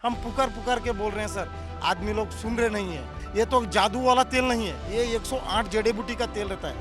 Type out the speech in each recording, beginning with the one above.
हम पुकार पुकार के बोल रहे हैं सर, आदमी लोग सुन रहे नहीं है। ये तो जादू वाला तेल नहीं है, ये 108 जड़ी बूटी का तेल रहता है।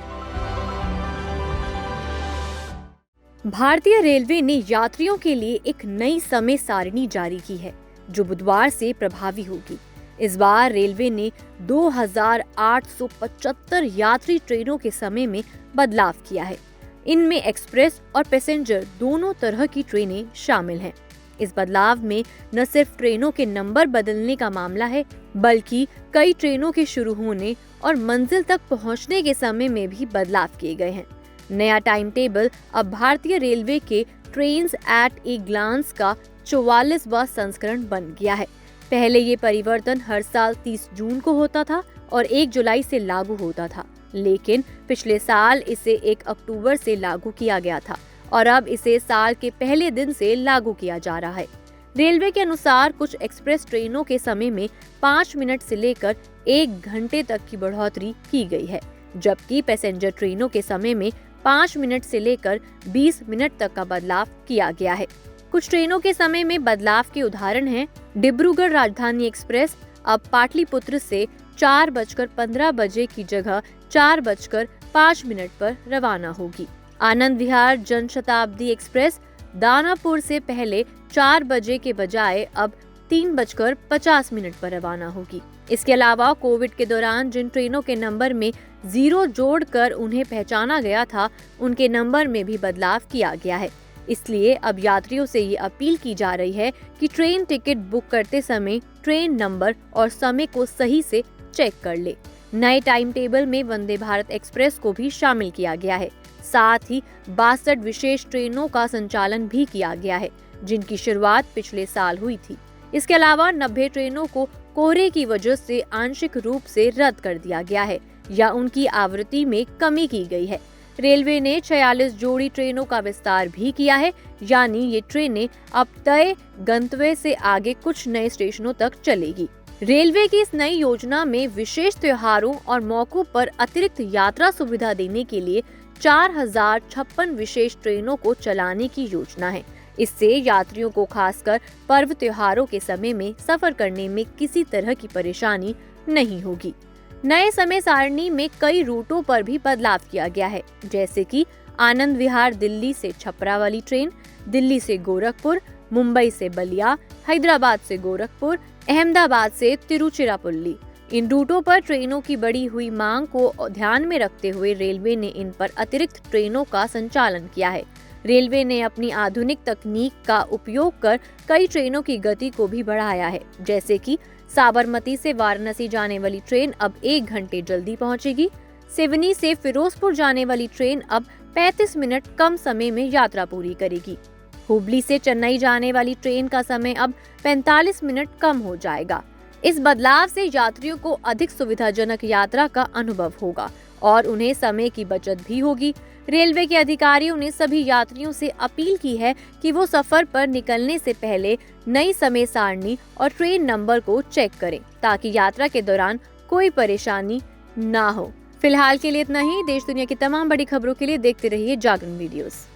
भारतीय रेलवे ने यात्रियों के लिए एक नई समय सारिणी जारी की है, जो बुधवार से प्रभावी होगी। इस बार रेलवे ने 2875 यात्री ट्रेनों के समय में बदलाव किया है। इनमें एक्सप्रेस और पैसेंजर दोनों तरह की ट्रेनें शामिल हैं। इस बदलाव में न सिर्फ ट्रेनों के नंबर बदलने का मामला है, बल्कि कई ट्रेनों के शुरू होने और मंजिल तक पहुंचने के समय में भी बदलाव किए गए हैं। नया टाइम टेबल अब भारतीय रेलवे के ट्रेन्स एट ए ग्लांस का 44वां संस्करण बन गया है। पहले ये परिवर्तन हर साल 30 जून को होता था और 1 जुलाई से लागू होता था, लेकिन पिछले साल इसे 1 अक्टूबर से लागू किया गया था और अब इसे साल के पहले दिन से लागू किया जा रहा है। रेलवे के अनुसार कुछ एक्सप्रेस ट्रेनों के समय में 5 मिनट से लेकर 1 घंटे तक की बढ़ोतरी की गई है, जबकि पैसेंजर ट्रेनों के समय में 5 मिनट से लेकर 20 मिनट तक का बदलाव किया गया है। कुछ ट्रेनों के समय में बदलाव के उदाहरण हैं। डिब्रूगढ़ राजधानी एक्सप्रेस अब पाटलिपुत्र से 4:15 बजे की जगह 4:05 पर रवाना होगी। आनंद विहार जनशताब्दी एक्सप्रेस दानापुर से पहले 4 बजे के बजाय अब 3:50 पर रवाना होगी। इसके अलावा कोविड के दौरान जिन ट्रेनों के नंबर में 0 जोड़कर उन्हें पहचाना गया था, उनके नंबर में भी बदलाव किया गया है। इसलिए अब यात्रियों से ये अपील की जा रही है कि ट्रेन टिकट बुक करते समय ट्रेन नंबर और समय को सही से चेक कर ले। नए टाइम टेबल में वंदे भारत एक्सप्रेस को भी शामिल किया गया है। साथ ही 62 विशेष ट्रेनों का संचालन भी किया गया है, जिनकी शुरुआत पिछले साल हुई थी। इसके अलावा 90 ट्रेनों को कोहरे की वजह से आंशिक रूप से रद्द कर दिया गया है या उनकी आवृत्ति में कमी की गई है। रेलवे ने 46 जोड़ी ट्रेनों का विस्तार भी किया है, यानी ये ट्रेनें अब तय गंतव्य से आगे कुछ नए स्टेशनों तक चलेगी। रेलवे की इस नई योजना में विशेष त्योहारों और मौकों पर अतिरिक्त यात्रा सुविधा देने के लिए 4056 विशेष ट्रेनों को चलाने की योजना है। इससे यात्रियों को खासकर पर्व त्योहारों के समय में सफर करने में किसी तरह की परेशानी नहीं होगी। नए समय सारणी में कई रूटों पर भी बदलाव किया गया है, जैसे कि आनंद विहार दिल्ली से छपरा वाली ट्रेन, दिल्ली से गोरखपुर, मुंबई से बलिया, हैदराबाद से गोरखपुर, अहमदाबाद से तिरुचिरापल्ली। इन रूटों पर ट्रेनों की बढ़ी हुई मांग को ध्यान में रखते हुए रेलवे ने इन पर अतिरिक्त ट्रेनों का संचालन किया है। रेलवे ने अपनी आधुनिक तकनीक का उपयोग कर कई ट्रेनों की गति को भी बढ़ाया है, जैसे कि साबरमती से वाराणसी जाने वाली ट्रेन अब 1 घंटे जल्दी पहुंचेगी। सिवनी से फिरोजपुर जाने वाली ट्रेन अब 35 मिनट कम समय में यात्रा पूरी करेगी। हुबली से चेन्नई जाने वाली ट्रेन का समय अब 45 मिनट कम हो जाएगा। इस बदलाव से यात्रियों को अधिक सुविधाजनक यात्रा का अनुभव होगा और उन्हें समय की बचत भी होगी। रेलवे के अधिकारियों ने सभी यात्रियों से अपील की है कि वो सफर पर निकलने से पहले नई समय सारणी और ट्रेन नंबर को चेक करें, ताकि यात्रा के दौरान कोई परेशानी ना हो। फिलहाल के लिए इतना ही। देश दुनिया की तमाम बड़ी खबरों के लिए देखते रहिए जागरण वीडियोस।